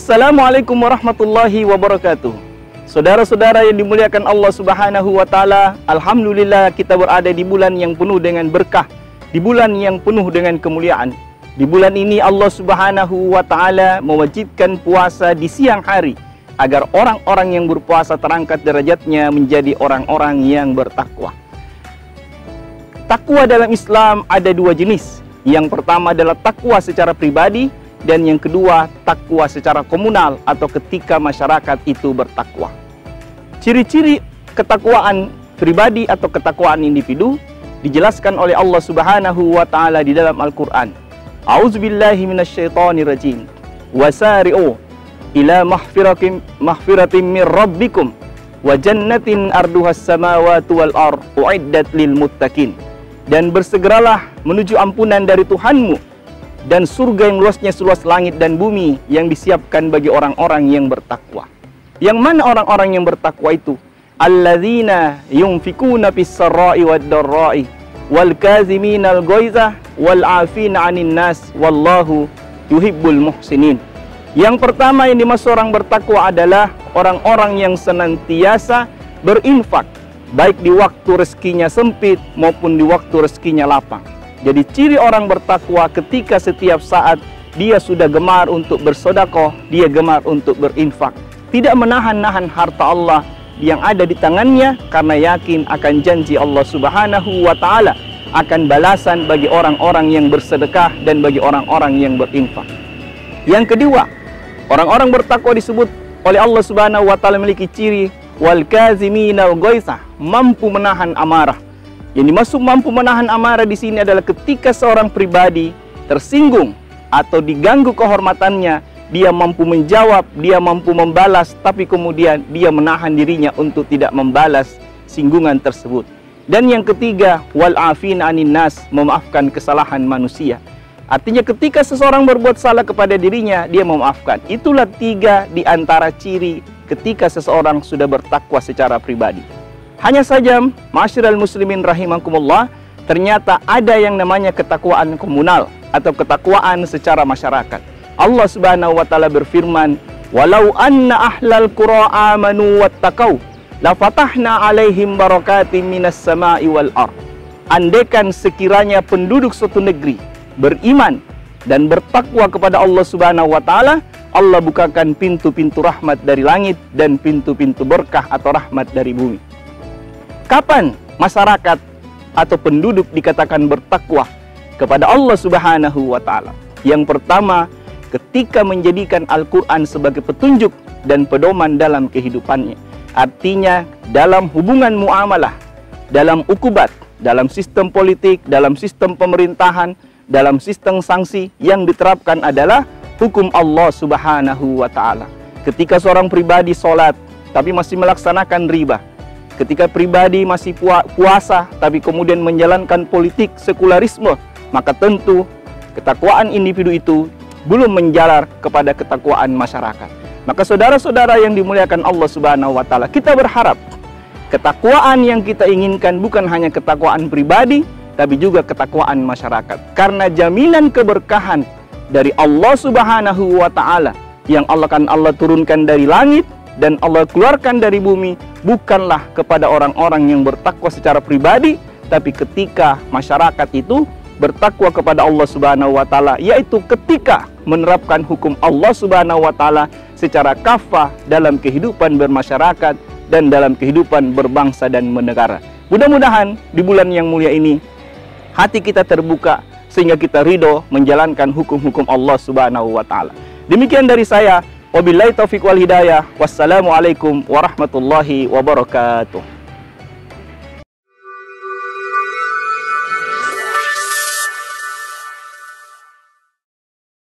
Assalamualaikum warahmatullahi wabarakatuh. Saudara-saudara yang dimuliakan Allah Subhanahu wa taala, alhamdulillah kita berada di bulan yang penuh dengan berkah, di bulan yang penuh dengan kemuliaan. Di bulan ini Allah Subhanahu wa taala mewajibkan puasa di siang hari agar orang-orang yang berpuasa terangkat derajatnya menjadi orang-orang yang bertakwa. Takwa dalam Islam ada dua jenis. Yang pertama adalah takwa secara pribadi, dan yang kedua takwa secara komunal atau ketika masyarakat itu bertakwa. Ciri-ciri ketakwaan pribadi atau ketakwaan individu dijelaskan oleh Allah Subhanahu wa taala di dalam Al-Qur'an. A'udzubillahi minasyaitonirrajim. Wasari'u ila mahfiratin min rabbikum wa jannatin arduhas samawati wal ardh uiddat lil muttaqin. Dan bersegeralah menuju ampunan dari Tuhanmu dan surga yang luasnya seluas langit dan bumi yang disiapkan bagi orang-orang yang bertakwa. Yang mana orang-orang yang bertakwa itu? Alladzina yunfikuna fis sarai wad dharrai wal kaziminal ghaiza wal 'afina 'anil nas wallahu yuhibbul muhsinin. Yang pertama yang dimaksud orang bertakwa adalah orang-orang yang senantiasa berinfak, baik di waktu rezekinya sempit maupun di waktu rezekinya lapang. Jadi ciri orang bertakwa ketika setiap saat dia sudah gemar untuk bersedekah, dia gemar untuk berinfak, tidak menahan-nahan harta Allah yang ada di tangannya karena yakin akan janji Allah Subhanahu wa taala akan balasan bagi orang-orang yang bersedekah dan bagi orang-orang yang berinfak. Yang kedua, orang-orang bertakwa disebut oleh Allah Subhanahu wa taala memiliki ciri wal kaziminal ghaizah, mampu menahan amarah. Yang dimaksud mampu menahan amarah di sini adalah ketika seorang pribadi tersinggung atau diganggu kehormatannya, dia mampu menjawab, dia mampu membalas, tapi kemudian dia menahan dirinya untuk tidak membalas singgungan tersebut. Dan yang ketiga, wal 'afina 'anin nas, memaafkan kesalahan manusia. Artinya ketika seseorang berbuat salah kepada dirinya, dia memaafkan. Itulah tiga di antara ciri ketika seseorang sudah bertakwa secara pribadi. Hanya saja, ma'asyiral muslimin rahimakumullah, ternyata ada yang namanya ketakwaan komunal atau ketakwaan secara masyarakat. Allah Subhanahu wa taala berfirman, "Walau anna ahlal qura amanu wattaqau, la fatahna 'alaihim barakatim minas sama'i wal ardh." Andaikan sekiranya penduduk suatu negeri beriman dan bertakwa kepada Allah Subhanahu wa taala, Allah bukakan pintu-pintu rahmat dari langit dan pintu-pintu berkah atau rahmat dari bumi. Kapan masyarakat atau penduduk dikatakan bertakwa kepada Allah Subhanahu wa taala? Yang pertama, ketika menjadikan Al-Qur'an sebagai petunjuk dan pedoman dalam kehidupannya. Artinya dalam hubungan muamalah, dalam ukubat, dalam sistem politik, dalam sistem pemerintahan, dalam sistem sanksi yang diterapkan adalah hukum Allah Subhanahu wa taala. Ketika seorang pribadi sholat tapi masih melaksanakan riba, ketika pribadi masih puasa tapi kemudian menjalankan politik sekularisme, maka tentu ketakwaan individu itu belum menjalar kepada ketakwaan masyarakat. Maka saudara-saudara yang dimuliakan Allah Subhanahu wa taala, kita berharap ketakwaan yang kita inginkan bukan hanya ketakwaan pribadi tapi juga ketakwaan masyarakat. Karena jaminan keberkahan dari Allah Subhanahu wa taala yang Allah turunkan dari langit dan Allah keluarkan dari bumi bukanlah kepada orang-orang yang bertakwa secara pribadi, tapi ketika masyarakat itu bertakwa kepada Allah Subhanahu wa taala, yaitu ketika menerapkan hukum Allah Subhanahu wa taala secara kafah dalam kehidupan bermasyarakat dan dalam kehidupan berbangsa dan bernegara. Mudah-mudahan di bulan yang mulia ini hati kita terbuka sehingga kita ridho menjalankan hukum-hukum Allah Subhanahu wa taala. Demikian dari saya. Wabillahi taufiq wal hidayah. Wassalamualaikum warahmatullahi wabarakatuh.